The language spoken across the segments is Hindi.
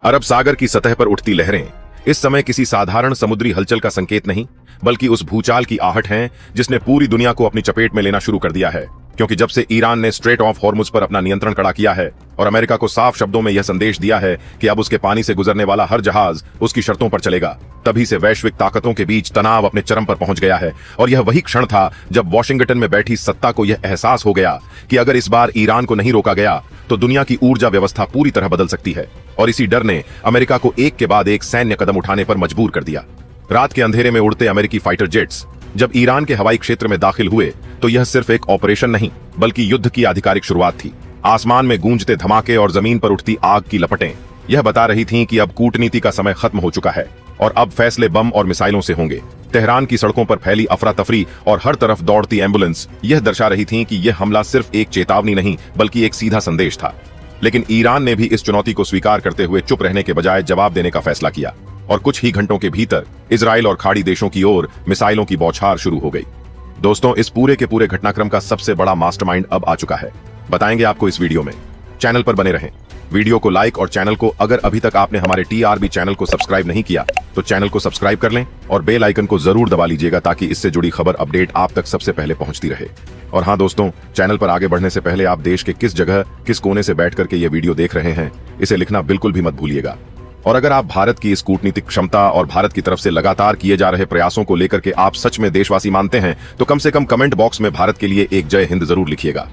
अरब सागर की सतह पर उठती लहरें इस समय किसी साधारण समुद्री हलचल का संकेत नहीं, बल्कि उस भूचाल की आहट हैं जिसने पूरी दुनिया को अपनी चपेट में लेना शुरू कर दिया है। क्योंकि जब से ईरान ने स्ट्रेट ऑफ हॉर्मुज पर अपना नियंत्रण खड़ा किया है और अमेरिका को साफ शब्दों में यह संदेश दिया है कि अब उसके पानी से गुजरने वाला हर जहाज उसकी शर्तों पर चलेगा, तभी से वैश्विक ताकतों के बीच तनाव अपने चरम पर पहुंच गया है। और यह वही क्षण था जब वॉशिंगटन में बैठी सत्ता को यह एहसास हो गया कि अगर इस बार ईरान को नहीं रोका गया तो दुनिया की ऊर्जा व्यवस्था पूरी तरह बदल सकती है। और इसी डर ने अमेरिका को एक के बाद एक सैन्य कदम उठाने पर मजबूर कर दिया। रात के अंधेरे में उड़ते अमेरिकी फाइटर जेट्स जब ईरान के हवाई क्षेत्र में दाखिल हुए तो यह सिर्फ एक ऑपरेशन नहीं, बल्कि युद्ध की आधिकारिक शुरुआत थी। आसमान में गूंजते धमाके और जमीन पर उठती आग की लपटें यह बता रही थीं कि अब कूटनीति का समय खत्म हो चुका है और अब फैसले बम और मिसाइलों से होंगे। तेहरान की सड़कों पर फैली अफरा तफरी और हर तरफ दौड़ती एम्बुलेंस यह दर्शा रही थीं कि यह हमला सिर्फ एक चेतावनी नहीं, बल्कि एक सीधा संदेश था। लेकिन ईरान ने भी इस चुनौती को स्वीकार करते हुए चुप रहने के बजाय जवाब देने का फैसला किया और कुछ ही घंटों के भीतर इजराइल और खाड़ी देशों की ओर मिसाइलों की बौछार शुरू हो गई। दोस्तों, इस पूरे के पूरे घटनाक्रम का सबसे बड़ा मास्टरमाइंड अब आ चुका है। बताएंगे आपको इस वीडियो में। चैनल पर बने रहें, वीडियो को लाइक और चैनल को अगर अभी तक आपने हमारे TRB चैनल को सब्सक्राइब नहीं किया तो चैनल को सब्सक्राइब कर लें और बेल आइकन को जरूर दबा लीजिएगा ताकि इससे जुड़ी खबर अपडेट आप तक सबसे पहले पहुंचती रहे। और हाँ दोस्तों, चैनल पर आगे बढ़ने से पहले आप देश के किस जगह किस कोने से बैठ करके ये वीडियो देख रहे हैं इसे लिखना बिल्कुल भी मत भूलिएगा। और अगर आप भारत की इस कूटनीतिक क्षमता और भारत की तरफ से लगातार किए जा रहे प्रयासों को लेकर के आप सच में देशवासी मानते हैं तो कम से कम कमेंट बॉक्स में भारत के लिए एक जय हिंद जरूर लिखिएगा।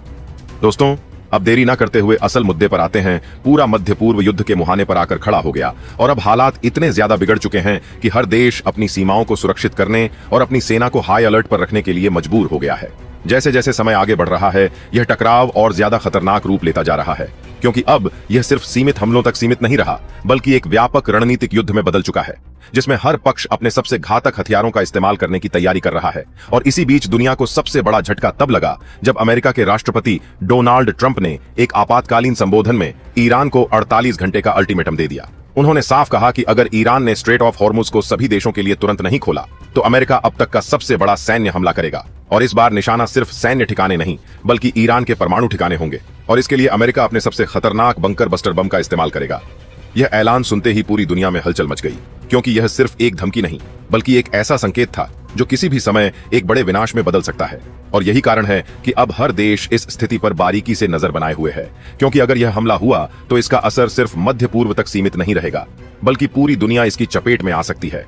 दोस्तों, अब देरी न करते हुए असल मुद्दे पर आते हैं। पूरा मध्य पूर्व युद्ध के मुहाने पर आकर खड़ा हो गया और अब हालात इतने ज्यादा बिगड़ चुके हैं कि हर देश अपनी सीमाओं को सुरक्षित करने और अपनी सेना को हाई अलर्ट पर रखने के लिए मजबूर हो गया है। जैसे जैसे समय आगे बढ़ रहा है यह टकराव और ज्यादा खतरनाक रूप लेता जा रहा है, क्योंकि अब यह सिर्फ सीमित हमलों तक सीमित नहीं रहा, बल्कि एक व्यापक रणनीतिक युद्ध में बदल चुका है जिसमें हर पक्ष अपने सबसे घातक हथियारों का इस्तेमाल करने की तैयारी कर रहा है। और इसी बीच दुनिया को सबसे बड़ा झटका तब लगा जब अमेरिका के राष्ट्रपति डोनाल्ड ट्रंप ने एक आपातकालीन संबोधन में ईरान को 48 घंटे का अल्टीमेटम दे दिया। उन्होंने साफ कहा कि अगर ईरान ने स्ट्रेट ऑफ हॉर्मुज को सभी देशों के लिए तुरंत नहीं खोला तो अमेरिका अब तक का सबसे बड़ा सैन्य हमला करेगा। और इस बार निशाना सिर्फ सैन्य ठिकाने नहीं, बल्कि ईरान के परमाणु ठिकाने होंगे और इसके लिए अमेरिका अपने सबसे खतरनाक बंकर बस्टर बम का इस्तेमाल करेगा। यह ऐलान सुनते ही पूरी दुनिया में हलचल मच गई, क्योंकि यह सिर्फ एक धमकी नहीं, बल्कि एक ऐसा संकेत था जो किसी भी समय एक बड़े विनाश में बदल सकता है। और यही कारण है कि अब हर देश इस स्थिति पर बारीकी से नजर बनाए हुए है, क्योंकि अगर यह हमला हुआ तो इसका असर सिर्फ मध्य पूर्व तक सीमित नहीं रहेगा, बल्कि पूरी दुनिया इसकी चपेट में आ सकती है।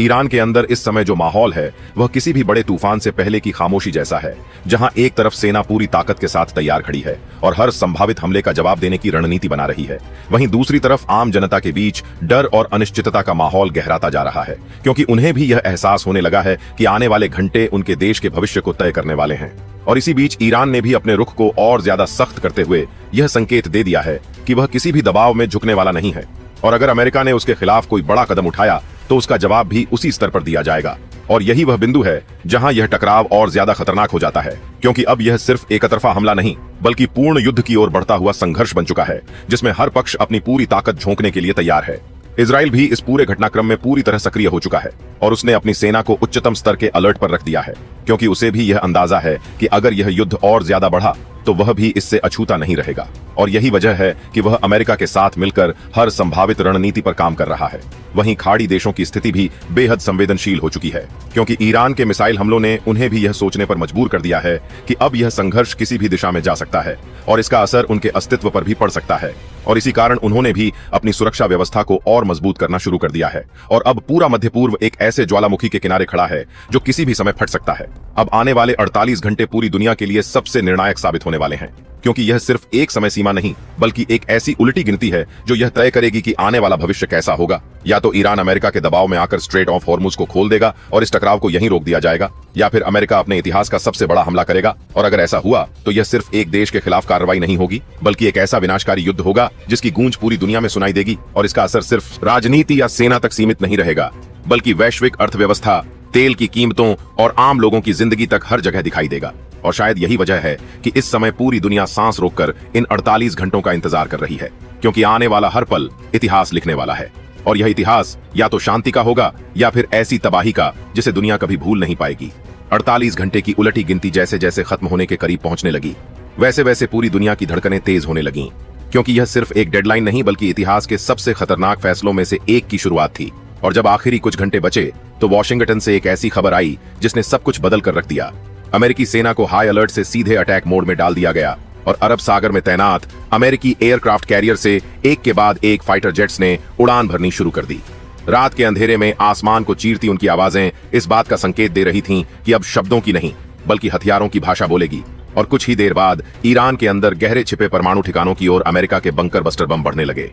ईरान के अंदर इस समय जो माहौल है वह किसी भी बड़े तूफान से पहले की खामोशी जैसा है, जहां एक तरफ सेना पूरी ताकत के साथ तैयार खड़ी है और हर संभावित हमले का जवाब देने की रणनीति बना रही है, वहीं दूसरी तरफ आम जनता के बीच डर और अनिश्चितता का माहौल गहराता जा रहा है, क्योंकि उन्हें भी यह एहसास होने लगा है कि आने वाले घंटे उनके देश के भविष्य को तय करने वाले हैं। और इसी बीच ईरान ने भी अपने रुख को और ज्यादा सख्त करते हुए यह संकेत दे दिया है कि वह किसी भी दबाव में झुकने वाला नहीं है और अगर अमेरिका ने उसके खिलाफ कोई बड़ा कदम उठाया तो उसका जवाब भी उसी स्तर पर दिया जाएगा। और यही वह बिंदु है जहां यह टकराव और ज्यादा खतरनाक हो जाता है, क्योंकि अब यह सिर्फ एकतरफा हमला नहीं, बल्कि पूर्ण युद्ध की ओर बढ़ता हुआ संघर्ष बन चुका है जिसमें हर पक्ष अपनी पूरी ताकत झोंकने के लिए तैयार है। इजराइल भी इस पूरे घटनाक्रम में पूरी तरह सक्रिय हो चुका है और उसने अपनी सेना को उच्चतम स्तर के अलर्ट पर रख दिया है, क्योंकि उसे भी यह अंदाजा है कि अगर यह युद्ध और ज्यादा बढ़ा तो वह भी इससे अछूता नहीं रहेगा। और यही वजह है कि वह अमेरिका के साथ मिलकर हर संभावित रणनीति पर काम कर रहा है। वहीं खाड़ी देशों की स्थिति भी बेहद संवेदनशील हो चुकी है, क्योंकि ईरान के मिसाइल हमलों ने उन्हें भी यह सोचने पर मजबूर कर दिया है कि अब यह संघर्ष किसी भी दिशा में जा सकता है और इसका असर उनके अस्तित्व पर भी पड़ सकता है। और इसी कारण उन्होंने भी अपनी सुरक्षा व्यवस्था को और मजबूत करना शुरू कर दिया है और अब पूरा मध्य पूर्व एक ऐसे ज्वालामुखी के किनारे खड़ा है जो किसी भी समय फट सकता है। अब आने वाले 48 घंटे पूरी दुनिया के लिए सबसे निर्णायक साबित होने वाले हैं, क्योंकि यह सिर्फ एक समय सीमा नहीं, बल्कि एक ऐसी उल्टी गिनती है जो यह तय करेगी कि आने वाला भविष्य कैसा होगा। या तो ईरान अमेरिका के दबाव में आकर स्ट्रेट ऑफ हॉर्मुज को खोल देगा और इस टकराव को यहीं रोक दिया जाएगा, या फिर अमेरिका अपने इतिहास का सबसे बड़ा हमला करेगा। और अगर ऐसा हुआ तो यह सिर्फ एक देश के खिलाफ कार्रवाई नहीं होगी, बल्कि एक ऐसा विनाशकारी युद्ध होगा जिसकी गूंज पूरी दुनिया में सुनाई देगी और इसका असर सिर्फ राजनीति या सेना तक सीमित नहीं रहेगा, बल्कि वैश्विक अर्थव्यवस्था, तेल की कीमतों और आम लोगों की जिंदगी तक हर जगह दिखाई देगा। और शायद यही वजह है कि इस समय पूरी दुनिया सांस रोककर इन 48 घंटों का इंतजार कर रही है, क्योंकि आने वाला हर पल इतिहास लिखने वाला है और यह इतिहास या तो शांति का होगा या फिर ऐसी तबाही का जिसे दुनिया कभी भूल नहीं पाएगी। 48 घंटे की उलटी गिनती जैसे जैसे खत्म होने के करीब पहुंचने लगी, वैसे वैसे पूरी दुनिया की धड़कनें तेज होने लगीं, क्योंकि यह सिर्फ एक डेडलाइन नहीं बल्कि इतिहास के सबसे खतरनाक फैसलों में से एक की शुरुआत थी। और जब आखिरी कुछ घंटे बचे तो वॉशिंगटन से एक ऐसी खबर आई जिसने सब कुछ बदल कर रख दिया। अमेरिकी सेना को हाई अलर्ट से सीधे अटैक मोड में डाल दिया गया और अरब सागर में तैनात अमेरिकी एयरक्राफ्ट कैरियर से एक के बाद एक फाइटर जेट्स ने उड़ान भरनी शुरू कर दी। रात के अंधेरे में आसमान को चीरती उनकी आवाजें इस बात का संकेत दे रही थीं कि अब शब्दों की नहीं बल्कि हथियारों की भाषा बोलेगी। और कुछ ही देर बाद ईरान के अंदर गहरे छिपे परमाणु ठिकानों की ओर अमेरिका के बंकर बस्टर बम बढ़ने लगे।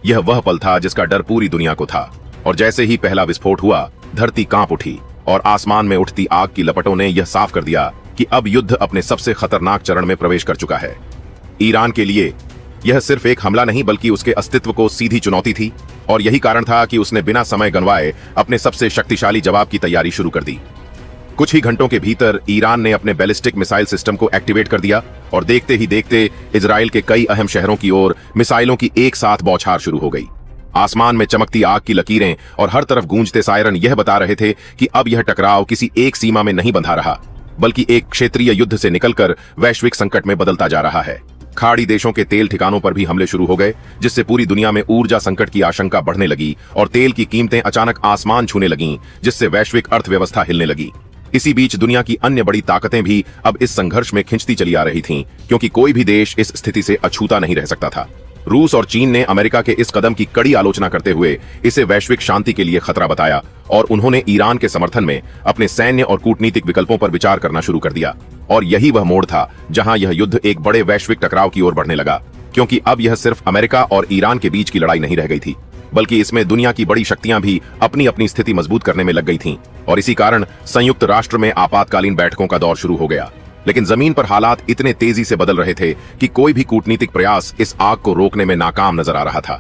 यह वह पल था जिसका डर पूरी दुनिया को था। और जैसे ही पहला विस्फोट हुआ, धरती कांप उठी और आसमान में उठती आग की लपटों ने यह साफ कर दिया कि अब युद्ध अपने सबसे खतरनाक चरण में प्रवेश कर चुका है। ईरान के लिए यह सिर्फ एक हमला नहीं बल्कि उसके अस्तित्व को सीधी चुनौती थी और यही कारण था कि उसने बिना समय गंवाए अपने सबसे शक्तिशाली जवाब की तैयारी शुरू कर दी। कुछ ही घंटों के भीतर ईरान ने अपने बैलिस्टिक मिसाइल सिस्टम को एक्टिवेट कर दिया और देखते ही देखते इजराइल के कई अहम शहरों की ओर मिसाइलों की एक साथ बौछार शुरू हो गई। आसमान में चमकती आग की लकीरें और हर तरफ गूंजते सायरन यह बता रहे थे कि अब यह टकराव किसी एक सीमा में नहीं बंधा रहा बल्कि एक क्षेत्रीय युद्ध से निकलकर वैश्विक संकट में बदलता जा रहा है। खाड़ी देशों के तेल ठिकानों पर भी हमले शुरू हो गए जिससे पूरी दुनिया में ऊर्जा संकट की आशंका बढ़ने लगी और तेल की कीमतें अचानक आसमान छूने लगीं, जिससे वैश्विक अर्थव्यवस्था हिलने लगी। इसी बीच दुनिया की अन्य बड़ी ताकतें भी अब इस संघर्ष में खिंचती चली आ रही थीं, क्योंकि कोई भी देश इस स्थिति से अछूता नहीं रह सकता था। रूस और चीन ने अमेरिका के इस कदम की कड़ी आलोचना करते हुए इसे वैश्विक शांति के लिए खतरा बताया और उन्होंने ईरान के समर्थन में अपने सैन्य और कूटनीतिक विकल्पों पर विचार करना शुरू कर दिया। और यही वह मोड़ था जहां यह युद्ध एक बड़े वैश्विक टकराव की ओर बढ़ने लगा, क्योंकि अब यह सिर्फ अमेरिका और ईरान के बीच की लड़ाई नहीं रह गई थी बल्कि इसमें दुनिया की बड़ी शक्तियां भी अपनी अपनी स्थिति मजबूत करने में लग गई थीं। और इसी कारण संयुक्त राष्ट्र में आपातकालीन बैठकों का दौर शुरू हो गया। लेकिन जमीन पर हालात इतने तेजी से बदल रहे थे कि कोई भी कूटनीतिक प्रयास इस आग को रोकने में नाकाम नजर आ रहा था।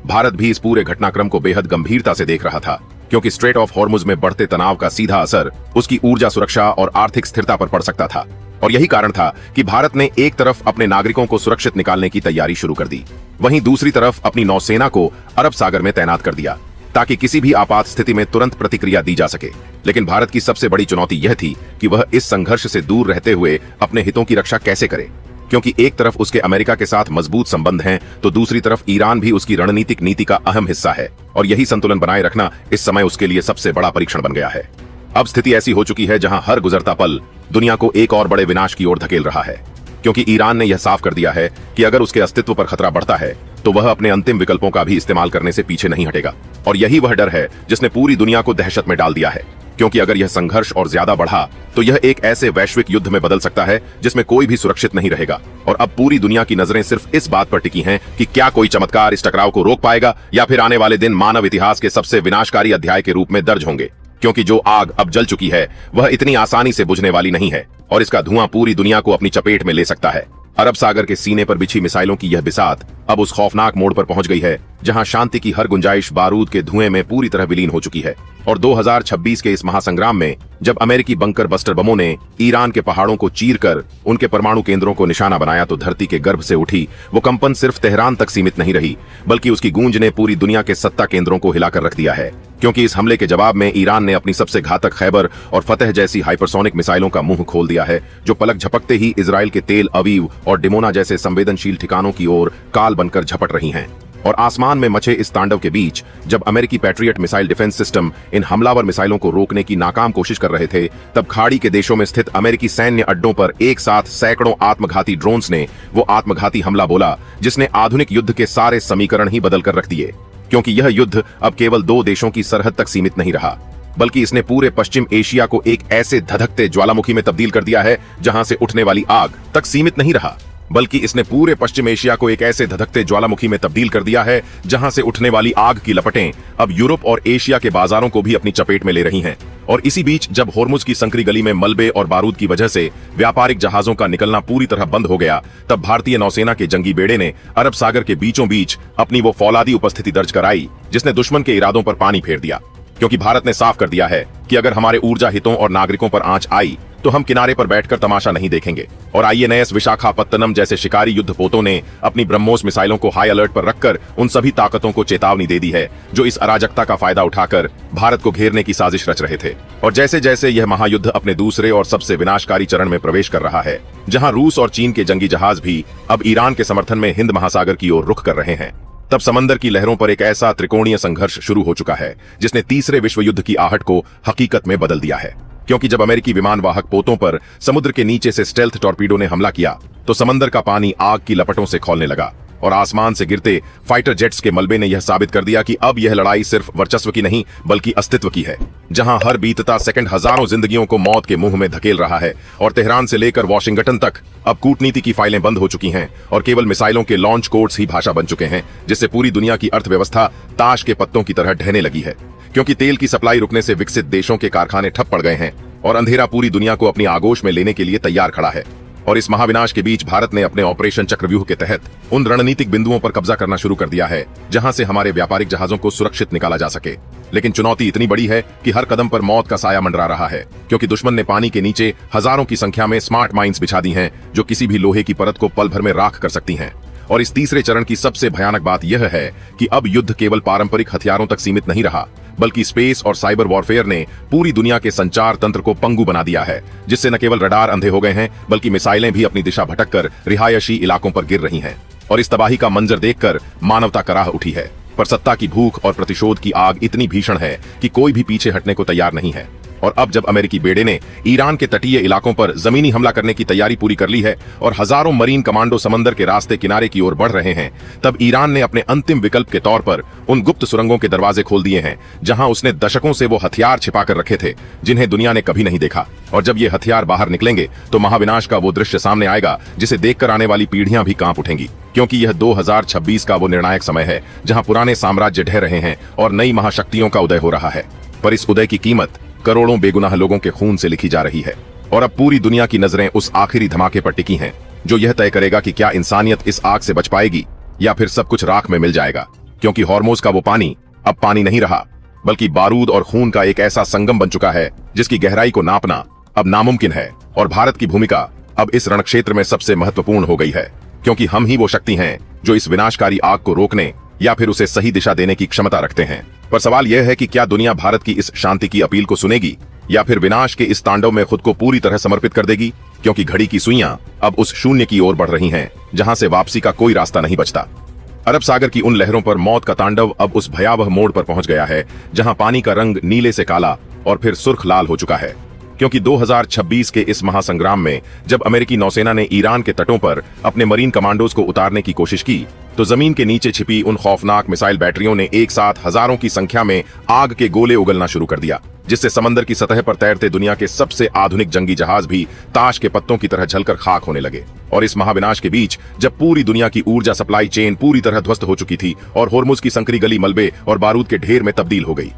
भारत भी इस पूरे घटनाक्रम को बेहद गंभीरता से देख रहा था, क्योंकि स्ट्रेट ऑफ हॉर्मुज में बढ़ते तनाव का सीधा असर उसकी ऊर्जा सुरक्षा और आर्थिक स्थिरता पर पड़ सकता था। और यही कारण था कि भारत ने एक तरफ अपने नागरिकों को सुरक्षित निकालने की तैयारी शुरू कर दी, वहीं दूसरी तरफ अपनी नौसेना को अरब सागर में तैनात कर दिया ताकि किसी भी आपात स्थिति में तुरंत प्रतिक्रिया दी जा सके। लेकिन भारत की सबसे बड़ी चुनौती यह थी कि वह इस संघर्ष से दूर रहते हुए अपने हितों की रक्षा कैसे करे, क्योंकि एक तरफ उसके अमेरिका के साथ मजबूत संबंध हैं तो दूसरी तरफ ईरान भी उसकी रणनीतिक नीति का अहम हिस्सा है और यही संतुलन बनाए रखना इस समय उसके लिए सबसे बड़ा परीक्षण बन गया है। अब स्थिति ऐसी हो चुकी है जहां हर गुजरता पल दुनिया को एक और बड़े विनाश की ओर धकेल रहा है, क्योंकि ईरान ने यह साफ कर दिया है कि अगर उसके अस्तित्व पर खतरा बढ़ता है तो वह अपने अंतिम विकल्पों का भी इस्तेमाल करने से पीछे नहीं हटेगा। और यही वह डर है जिसने पूरी दुनिया को दहशत में डाल दिया है, क्योंकि अगर यह संघर्ष और ज्यादा बढ़ा तो यह एक ऐसे वैश्विक युद्ध में बदल सकता है जिसमें कोई भी सुरक्षित नहीं रहेगा। और अब पूरी दुनिया की नजरें सिर्फ इस बात पर टिकी हैं कि क्या कोई चमत्कार इस टकराव को रोक पाएगा या फिर आने वाले दिन मानव इतिहास के सबसे विनाशकारी अध्याय के रूप में दर्ज होंगे, क्योंकि जो आग अब जल चुकी है वह इतनी आसानी से बुझने वाली नहीं है और इसका धुआं पूरी दुनिया को अपनी चपेट में ले सकता है। अरब सागर के सीने पर बिछी मिसाइलों की यह बिसात अब उस खौफनाक मोड़ पर पहुंच गई है जहां शांति की हर गुंजाइश बारूद के धुएं में पूरी तरह विलीन हो चुकी है। और 2026 के इस महासंग्राम में जब अमेरिकी बंकर बस्टर बमों ने ईरान के पहाड़ों को चीरकर उनके परमाणु केंद्रों को निशाना बनाया तो धरती के गर्भ से उठी वो कंपन सिर्फ तेहरान तक सीमित नहीं रही बल्कि उसकी गूंज ने पूरी दुनिया के सत्ता केंद्रों को हिलाकर रख दिया है, क्योंकि इस हमले के जवाब में ईरान ने अपनी सबसे घातक खैबर और फतेह जैसी हाइपरसोनिक मिसाइलों का मुंह खोल दिया है, जो पलक झपकते ही इजराइल के तेल अवीव और डिमोना जैसे संवेदनशील ठिकानों की ओर काल बनकर झपट रही हैं। और आसमान में मचे इस तांडव के बीच जब अमेरिकी patriot missile defence system in हमलावर मिसाइलों को रोकने की नाकाम कोशिश कर रहे थे, तब खाड़ी के देशों में स्थित अमेरिकी सैन्य अड्डों पर एक साथ सैकड़ों आत्मघाती ड्रोन्स ने वो आत्मघाती हमला बोला जिसने आधुनिक युद्ध के सारे समीकरण ही बदल कर रख दिए। क्योंकि यह युद्ध अब केवल 2 देशों की सरहद तक सीमित नहीं रहा बल्कि इसने पूरे पश्चिम एशिया को एक ऐसे धधकते ज्वालामुखी में तब्दील कर दिया है जहां से उठने वाली आग तक सीमित नहीं रहा बल्कि इसने पूरे पश्चिम एशिया को एक ऐसे धधकते ज्वालामुखी में तब्दील कर दिया है जहां से उठने वाली आग की लपटें अब यूरोप और एशिया के बाजारों को भी अपनी चपेट में ले रही हैं। और इसी बीच जब होर्मुज की संकरी गली में मलबे और बारूद की वजह से व्यापारिक जहाजों का निकलना पूरी तरह बंद हो गया, तब भारतीय नौसेना के जंगी बेड़े ने अरब सागर के बीचों बीच अपनी वो फौलादी उपस्थिति दर्ज कराई जिसने दुश्मन के इरादों पर पानी फेर दिया। क्योंकि भारत ने साफ कर दिया है कि अगर हमारे ऊर्जा हितों और नागरिकों पर आंच आई तो हम किनारे पर बैठकर तमाशा नहीं देखेंगे। और आईएनएस विशाखापत्तनम जैसे शिकारी युद्धपोतों ने अपनी ब्रह्मोस मिसाइलों को हाई अलर्ट पर रखकर उन सभी ताकतों को चेतावनी दे दी है जो इस अराजकता का फायदा उठाकर भारत को घेरने की साजिश रच रहे थे। और जैसे जैसे यह महायुद्ध अपने दूसरे और सबसे विनाशकारी चरण में प्रवेश कर रहा है, जहां रूस और चीन के जंगी जहाज भी अब ईरान के समर्थन में हिंद महासागर की ओर रुख कर रहे हैं, तब समंदर की लहरों पर एक ऐसा त्रिकोणीय संघर्ष शुरू हो चुका है जिसने तीसरे विश्व युद्ध की आहट को हकीकत में बदल दिया है। क्योंकि जब अमेरिकी विमान वाहक पोतों पर समुद्र के नीचे से स्टेल्थ टॉर्पीडो ने हमला किया तो समंदर का पानी आग की लपटों से खौलने लगा और आसमान से गिरते फाइटर जेट्स के मलबे ने यह साबित कर दिया कि अब यह लड़ाई सिर्फ वर्चस्व की नहीं बल्कि अस्तित्व की है, जहां हर बीतता सेकंड हजारों जिंदगियों को मौत के मुंह में धकेल रहा है। और तेहरान से लेकर वॉशिंगटन तक अब कूटनीति की फाइलें बंद हो चुकी हैं और केवल मिसाइलों के लॉन्च कोड्स ही भाषा बन चुके हैं, जिससे पूरी दुनिया की अर्थव्यवस्था ताश के पत्तों की तरह ढहने लगी है। क्योंकि तेल की सप्लाई रुकने से विकसित देशों के कारखाने ठप पड़ गए हैं और अंधेरा पूरी दुनिया को अपनी आगोश में लेने के लिए तैयार खड़ा है। और इस महाविनाश के बीच भारत ने अपने ऑपरेशन चक्रव्यूह के तहत उन रणनीतिक बिंदुओं पर कब्जा करना शुरू कर दिया है जहां से हमारे व्यापारिक जहाजों को सुरक्षित निकाला जा सके। लेकिन चुनौती इतनी बड़ी है कि हर कदम पर मौत का साया मंडरा रहा है, क्योंकि दुश्मन ने पानी के नीचे हजारों की संख्या में स्मार्ट माइंस बिछा दी हैं जो किसी भी लोहे की परत को पल भर में राख कर सकती हैं। और इस तीसरे चरण की सबसे भयानक बात यह है कि अब युद्ध केवल पारंपरिक हथियारों तक सीमित नहीं रहा, बल्कि स्पेस और साइबर वॉरफेयर ने पूरी दुनिया के संचार तंत्र को पंगु बना दिया है, जिससे न केवल रडार अंधे हो गए हैं बल्कि मिसाइलें भी अपनी दिशा भटककर रिहायशी इलाकों पर गिर रही हैं। और इस तबाही का मंजर देखकर मानवता कराह उठी है, पर सत्ता की भूख और प्रतिशोध की आग इतनी भीषण है कि कोई भी पीछे हटने को तैयार नहीं है। और अब जब अमेरिकी बेड़े ने ईरान के तटीय इलाकों पर जमीनी हमला करने की तैयारी पूरी कर ली है और हजारों मरीन कमांडो समंदर के रास्ते किनारे की ओर बढ़ रहे हैं, तब ईरान ने अपने अंतिम विकल्प के तौर पर उन गुप्त सुरंगों के दरवाजे खोल दिए हैं जहां उसने दशकों से वो हथियार छिपा कर रखे थे जिन्हें दुनिया ने कभी नहीं देखा। और जब ये हथियार बाहर निकलेंगे तो महाविनाश का वो दृश्य सामने आएगा जिसे देखकर आने वाली पीढ़ियां भी कांप उठेंगी, क्योंकि यह 2026 का वो निर्णायक समय है जहां पुराने साम्राज्य ढह रहे हैं और नई महाशक्तियों का उदय हो रहा है। पर इस उदय की कीमत करोड़ों बेगुनाह लोगों के खून से लिखी जा रही है। और अब पूरी दुनिया की नजरें उस आखिरी धमाके पर टिकी हैं जो यह तय करेगा कि क्या इंसानियत इस आग से बच पाएगी या फिर सब कुछ राख में मिल जाएगा। क्योंकि हॉर्मोज का वो पानी अब पानी नहीं रहा, बल्कि बारूद और खून का एक ऐसा संगम बन चुका है जिसकी गहराई को नापना अब नामुमकिन है। और भारत की भूमिका अब इस रणक्षेत्र में सबसे महत्वपूर्ण हो गई है, क्योंकि हम ही वो शक्ति हैं जो इस विनाशकारी आग को रोकने या फिर उसे सही दिशा देने की क्षमता रखते हैं। पर सवाल यह है कि क्या दुनिया भारत की इस शांति की अपील को सुनेगी या फिर विनाश के इस तांडव में खुद को पूरी तरह समर्पित कर देगी, क्योंकि घड़ी की सुइयां अब उस शून्य की ओर बढ़ रही हैं जहां से वापसी का कोई रास्ता नहीं बचता। अरब सागर की उन लहरों पर मौत का तांडव अब उस भयावह मोड़ पर पहुंच गया है जहां पानी का रंग नीले से काला और फिर सुर्ख लाल हो चुका है। क्योंकि 2026 के इस महासंग्राम में जब अमेरिकी नौसेना ने ईरान के तटों पर अपने मरीन कमांडोज को उतारने की कोशिश की, तो जमीन के नीचे छिपी उन खौफनाक मिसाइल बैटरियों ने एक साथ हजारों की संख्या में आग के गोले उगलना शुरू कर दिया, जिससे समंदर की सतह पर तैरते दुनिया के सबसे आधुनिक जंगी जहाज भी ताश के पत्तों की तरह जलकर खाक होने लगे। और इस महाविनाश के बीच जब पूरी दुनिया की ऊर्जा सप्लाई चेन पूरी तरह ध्वस्त हो चुकी थी और होर्मुज की संकरी गली मलबे और बारूद के ढेर में तब्दील हो गई,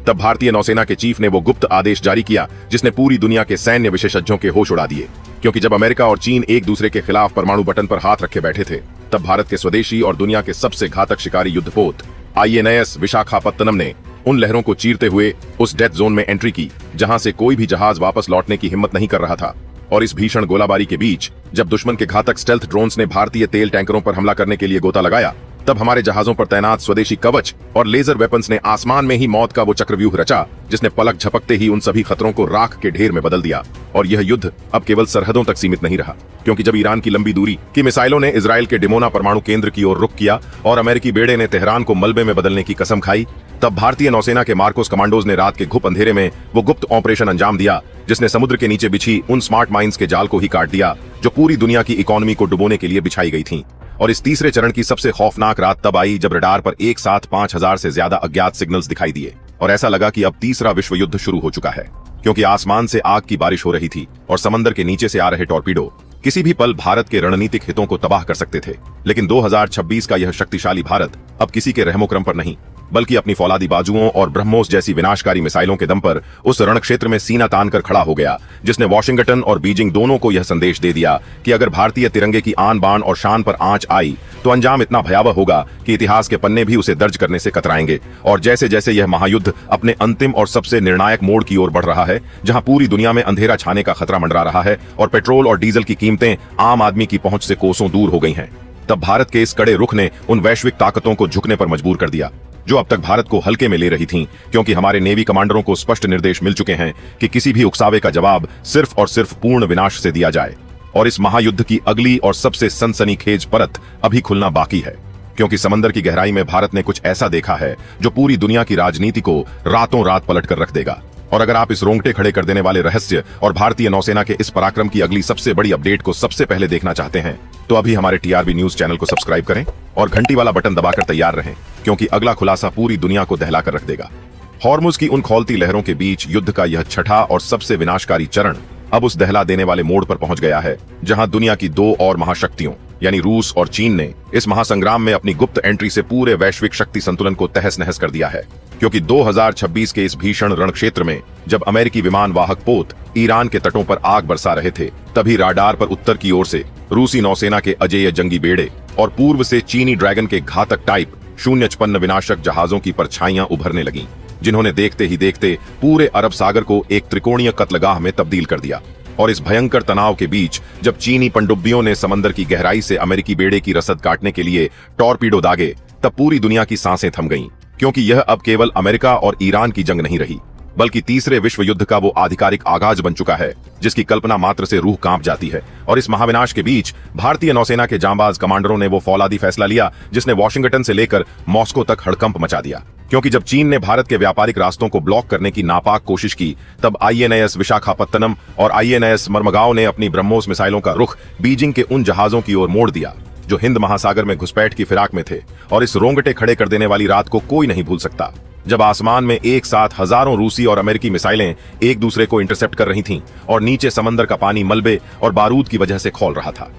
तब भारतीय नौसेना के चीफ ने वो गुप्त आदेश जारी किया जिसने पूरी दुनिया के सैन्य विशेषज्ञों के होश उड़ा दिए। क्योंकि जब अमेरिका और चीन एक दूसरे के खिलाफ परमाणु बटन पर हाथ रखे बैठे थे, तब भारत के स्वदेशी और दुनिया के सबसे घातक शिकारी युद्धपोत आईएनएस विशाखापत्तनम ने उन लहरों को चीरते हुए उस डेथ जोन में एंट्री की जहां से कोई भी जहाज वापस लौटने की हिम्मत नहीं कर रहा था। और इस भीषण गोलाबारी के बीच जब दुश्मन के घातक स्टेल्थ ड्रोन्स ने भारतीय तेल टैंकरों पर हमला करने के लिए गोता लगाया, तब हमारे जहाजों पर तैनात स्वदेशी कवच और लेजर वेपन्स ने आसमान में ही मौत का वो चक्रव्यूह रचा जिसने पलक झपकते ही उन सभी खतरों को राख के ढेर में बदल दिया। और यह युद्ध अब केवल सरहदों तक सीमित नहीं रहा, क्योंकि जब ईरान की लंबी दूरी की मिसाइलों ने इजराइल के डिमोना परमाणु केंद्र की ओर रुख किया और अमेरिकी बेड़े ने तेहरान को मलबे में बदलने की कसम खाई, तब भारतीय नौसेना के मार्कोस कमांडोज ने रात के घुप अंधेरे में वो गुप्त ऑपरेशन अंजाम दिया जिसने समुद्र के नीचे बिछी उन स्मार्ट माइंस के जाल को ही काट दिया जो पूरी दुनिया की इकोनॉमी को डुबोने के लिए बिछाई गई थी। और इस तीसरे चरण की सबसे खौफनाक रात तब आई जब रडार पर एक साथ 5000 से ज्यादा अज्ञात सिग्नल्स दिखाई दिए और ऐसा लगा कि अब तीसरा विश्व युद्ध शुरू हो चुका है, क्योंकि आसमान से आग की बारिश हो रही थी और समंदर के नीचे से आ रहे टॉर्पीडो किसी भी पल भारत के रणनीतिक हितों को तबाह कर सकते थे। लेकिन 2026 का यह शक्तिशाली भारत अब किसी के रहमो क्रम पर नहीं, बल्कि अपनी फौलादी बाजुओं और ब्रह्मोस जैसी विनाशकारी मिसाइलों के दम पर उस रणक्षेत्र में सीना तान कर खड़ा हो गया, जिसने वॉशिंगटन और बीजिंग दोनों को यह संदेश दे दिया कि अगर भारतीय तिरंगे की आन बान और शान पर आंच आई तो अंजाम इतना भयावह होगा कि इतिहास के पन्ने भी उसे दर्ज करने से कतराएंगे। और जैसे जैसे यह महायुद्ध अपने अंतिम और सबसे निर्णायक मोड़ की ओर बढ़ रहा है, जहां पूरी दुनिया में अंधेरा छाने का खतरा मंडरा रहा है और पेट्रोल और डीजल की कीमतें आम आदमी की पहुंच से कोसों दूर हो गई हैं, तब भारत के इस कड़े रुख ने उन वैश्विक ताकतों को झुकने पर मजबूर कर दिया जो अब तक भारत को हल्के में ले रही थीं, क्योंकि हमारे नेवी कमांडरों को स्पष्ट निर्देश मिल चुके हैं कि किसी भी उकसावे का जवाब सिर्फ और सिर्फ पूर्ण विनाश से दिया जाए। और इस महायुद्ध की अगली और सबसे सनसनीखेज परत अभी खुलना बाकी है, क्योंकि समंदर की गहराई में भारत ने कुछ ऐसा देखा है जो पूरी दुनिया की राजनीति को रातों रात पलट कर रख देगा। और अगर आप इस रोंगटे खड़े कर देने वाले रहस्य और भारतीय नौसेना के इस पराक्रम की अगली सबसे बड़ी अपडेट को सबसे पहले देखना चाहते हैं, तो अभी हमारे टीआरबी न्यूज चैनल को सब्सक्राइब करें और घंटी वाला बटन दबाकर तैयार रहें, क्योंकि अगला खुलासा पूरी दुनिया को दहला कर रख देगा। हॉर्मुज की उन खौलती लहरों के बीच युद्ध का यह छठा और सबसे विनाशकारी चरण अब उस दहला देने वाले मोड़ पर पहुंच गया है, जहां दुनिया की दो और महाशक्तियों यानी रूस और चीन ने इस महासंग्राम में अपनी गुप्त एंट्री से पूरे वैश्विक शक्ति संतुलन को तहस नहस कर दिया है। क्योंकि 2026 के इस भीषण रणक्षेत्र में जब अमेरिकी विमान वाहक पोत ईरान के तटों पर आग बरसा रहे थे, तभी राडार पर उत्तर की ओर से रूसी नौसेना के अजेय जंगी बेड़े और पूर्व से चीनी ड्रैगन के घातक टाइप 056 विनाशक जहाजों की परछाइयां उभरने लगीं, जिन्होंने देखते ही देखते पूरे अरब सागर को एक त्रिकोणीय कत्लगाह में तब्दील कर दिया। और इस भयंकर तनाव के बीच जब चीनी पनडुब्बियों ने समंदर की गहराई से अमेरिकी बेड़े की रसद काटने के लिए टॉर्पीडो दागे, तब पूरी दुनिया की सांसें थम गईं, क्योंकि यह अब केवल अमेरिका और ईरान की जंग नहीं रही, बल्कि तीसरे विश्व युद्ध का वो आधिकारिक आगाज बन चुका है जिसकी कल्पना मात्र से रूह कांप जाती है। और इस महाविनाश के बीच भारतीय नौसेना के जांबाज कमांडरों ने वो फौलादी फैसला लिया जिसने वॉशिंगटन से लेकर मॉस्को तक हड़कंप मचा दिया। क्योंकि जब चीन ने भारत के व्यापारिक रास्तों को ब्लॉक करने की नापाक कोशिश की, तब आईएनएस विशाखापत्तनम और आईएनएस मर्मगांव ने अपनी ब्रह्मोस मिसाइलों का रुख बीजिंग के उन जहाजों की ओर मोड़ दिया जो हिंद महासागर में घुसपैठ की फिराक में थे। और इस रोंगटे खड़े कर देने वाली रात को कोई नहीं भूल सकता, जब आसमान में एक साथ हजारों रूसी और अमेरिकी मिसाइलें एक दूसरे को इंटरसेप्ट कर रही थीं और नीचे समंदर का पानी मलबे और बारूद की वजह से खौल रहा था।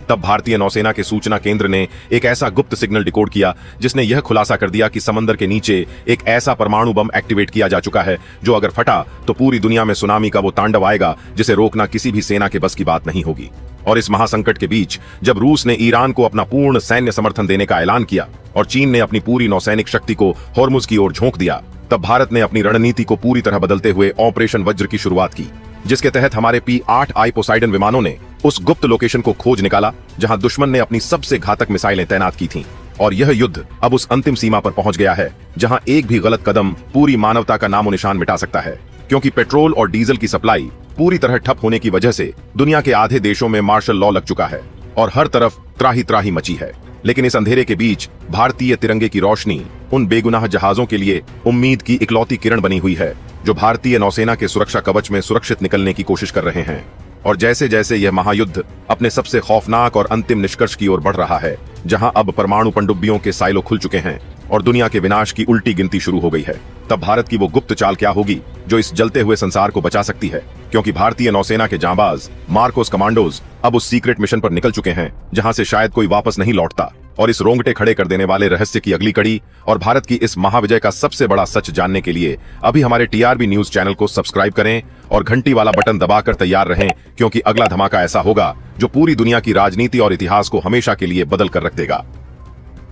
तब भारतीय नौसेना के सूचना केंद्र ने एक ऐसा गुप्त सिग्नल डिकोड किया जिसने यह खुलासा कर दिया कि समंदर के नीचे एक ऐसा परमाणु बम एक्टिवेट किया जा चुका है जो अगर फटा तो पूरी दुनिया में सुनामी का वो तांडव आएगा जिसे रोकना किसी भी सेना के बस की बात नहीं होगी। और इस महासंकट के बीच जब रूस ने ईरान को अपना पूर्ण सैन्य समर्थन देने का ऐलान किया और चीन ने अपनी पूरी नौसैनिक शक्ति को हॉर्मुज की ओर झोंक दिया, तब भारत ने अपनी रणनीति को पूरी तरह बदलते हुए ऑपरेशन वज्र की शुरुआत की, जिसके तहत हमारे P-8I पोसाइडन विमानों ने उस गुप्त लोकेशन को खोज निकाला जहां दुश्मन ने अपनी सबसे घातक मिसाइलें तैनात की थीं। और यह युद्ध अब उस अंतिम सीमा पर पहुंच गया है जहां एक भी गलत कदम पूरी मानवता का नामो निशान मिटा सकता है, क्योंकि पेट्रोल और डीजल की सप्लाई पूरी तरह ठप होने की वजह से दुनिया के आधे देशों में मार्शल लॉ लग चुका है और हर तरफ त्राही त्राही मची है। लेकिन इस अंधेरे के बीच भारतीय तिरंगे की रोशनी उन बेगुनाह जहाजों के लिए उम्मीद की इकलौती किरण बनी हुई है जो भारतीय नौसेना के सुरक्षा कवच में सुरक्षित निकलने की कोशिश कर रहे हैं। और जैसे जैसे यह महायुद्ध अपने सबसे खौफनाक और अंतिम निष्कर्ष की ओर बढ़ रहा है, जहां अब परमाणु पनडुब्बियों के साइलो खुल चुके हैं और दुनिया के विनाश की उल्टी गिनती शुरू हो गई है, तब भारत की वो गुप्त चाल क्या होगी जो इस जलते हुए संसार को बचा सकती है। क्योंकि भारतीय नौसेना के जांबाज मार्कोस कमांडोज अब उस सीक्रेट मिशन पर निकल चुके हैं जहां से शायद कोई वापस नहीं लौटता। और इस रोंगटे खड़े कर देने वाले रहस्य की अगली कड़ी और भारत की इस महाविजय का सबसे बड़ा सच जानने के लिए अभी हमारे टीआरबी न्यूज चैनल को सब्सक्राइब करें और घंटी वाला बटन दबाकर तैयार रहें, क्योंकि अगला धमाका ऐसा होगा जो पूरी दुनिया की राजनीति और इतिहास को हमेशा के लिए बदल कर रख देगा।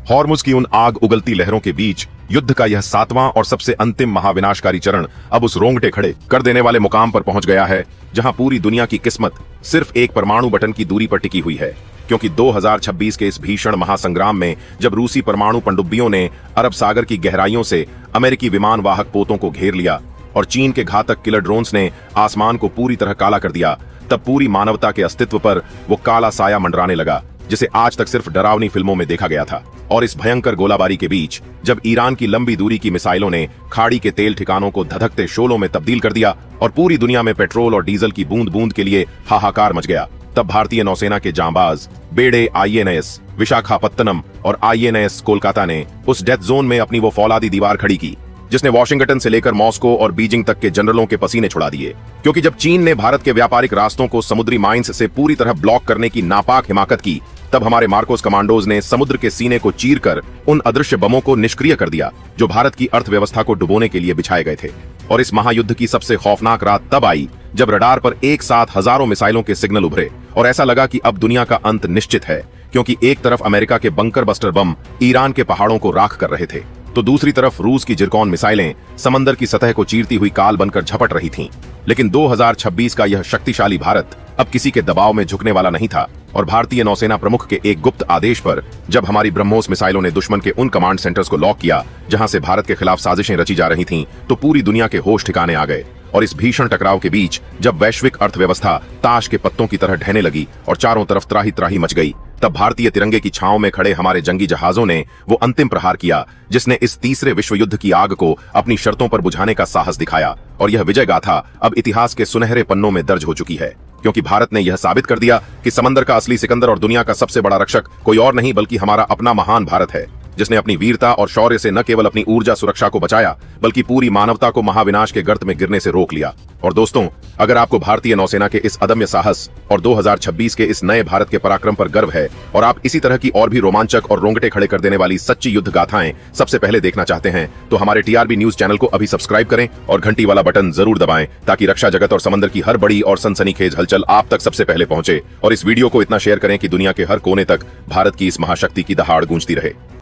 हॉर्मुज की उन आग उगलती लहरों के बीच युद्ध का यह 7वां और सबसे अंतिम महाविनाशकारी चरण अब उस रोंगटे खड़े कर देने वाले मुकाम पर पहुंच गया है जहां पूरी दुनिया की किस्मत सिर्फ एक परमाणु बटन की दूरी पर टिकी हुई है। क्योंकि 2026 के इस भीषण महासंग्राम में जब रूसी परमाणु पनडुब्बियों ने अरब सागर की गहराइयों से अमेरिकी विमान वाहक पोतों को घेर लिया और चीन के घातक किलर ड्रोन्स ने आसमान को पूरी तरह काला कर दिया, तब पूरी मानवता के अस्तित्व पर वो काला साया मंडराने लगा जिसे आज तक सिर्फ डरावनी फिल्मों में देखा गया था। और इस भयंकर गोलाबारी के बीच जब ईरान की लंबी दूरी की मिसाइलों ने खाड़ी के तेल ठिकानों को धधकते शोलों में तब्दील कर दिया और पूरी दुनिया में पेट्रोल और डीजल की बूंद बूंद के लिए हाहाकार मच गया, तब भारतीय नौसेना के जांबाज बेड़े आईएनएस विशाखापत्तनम और आईएनएस कोलकाता ने उस डेथ जोन में अपनी वो फौलादी दीवार खड़ी की जिसने वॉशिंगटन से लेकर मॉस्को और बीजिंग तक के जनरलों के पसीने छुड़ा दिए। क्योंकि जब चीन ने भारत के व्यापारिक रास्तों को समुद्री माइंस से पूरी तरह ब्लॉक करने की नापाक हिमाकत की, तब हमारे मार्कोस कमांडोज ने समुद्र के सीने को चीरकर उन अदृश्य बमों को निष्क्रिय कर दिया जो भारत की अर्थव्यवस्था को डुबोने के लिए बिछाए गए थे। और इस महायुद्ध की सबसे खौफनाक रात तब आई जब रडार पर एक साथ हजारों मिसाइलों के सिग्नल उभरे और ऐसा लगा कि अब दुनिया का अंत निश्चित है, क्योंकि एक तरफ अमेरिका के बंकर बस्टर बम ईरान के पहाड़ों को राख कर रहे थे, तो दूसरी तरफ रूस की जिरकॉन मिसाइलें समंदर की सतह को चीरती हुई काल बनकर झपट रही थीं। लेकिन 2026 का यह शक्तिशाली भारत अब किसी के दबाव में झुकने वाला नहीं था और भारतीय नौसेना प्रमुख के एक गुप्त आदेश पर जब हमारी ब्रह्मोस मिसाइलों ने दुश्मन के उन कमांड सेंटर्स को लॉक किया जहां से भारत के खिलाफ साजिशें रची जा रही थीं, तो पूरी दुनिया के होश ठिकाने आ गए। और इस भीषण टकराव के बीच जब वैश्विक अर्थव्यवस्था ताश के पत्तों की तरह ढहने लगी और चारों तरफ त्राही त्राही मच गई, तब भारतीय तिरंगे की छांव में खड़े हमारे जंगी जहाजों ने वो अंतिम प्रहार किया जिसने इस तीसरे विश्व युद्ध की आग को अपनी शर्तों पर बुझाने का साहस दिखाया। और यह विजय गाथा अब इतिहास के सुनहरे पन्नों में दर्ज हो चुकी है, क्योंकि भारत ने यह साबित कर दिया कि समंदर का असली सिकंदर और दुनिया का सबसे बड़ा रक्षक कोई और नहीं बल्कि हमारा अपना महान भारत है, जिसने अपनी वीरता और शौर्य से न केवल अपनी ऊर्जा सुरक्षा को बचाया बल्कि पूरी मानवता को महाविनाश के गर्त में गिरने से रोक लिया। और दोस्तों, अगर आपको भारतीय नौसेना के इस अदम्य साहस और 2026 के इस नए भारत के पराक्रम पर गर्व है और आप इसी तरह की और भी रोमांचक और रोंगटे खड़े कर देने वाली सच्ची युद्ध गाथाएं सबसे पहले देखना चाहते हैं, तो हमारे टीआरबी न्यूज चैनल को अभी सब्सक्राइब करें और घंटी वाला बटन जरूर दबाएं ताकि रक्षा जगत और समंदर की हर बड़ी और सनसनीखेज हलचल आप तक सबसे पहले पहुंचे। और इस वीडियो को इतना शेयर करें कि दुनिया के हर कोने तक भारत की इस महाशक्ति की दहाड़ गूंजती रहे।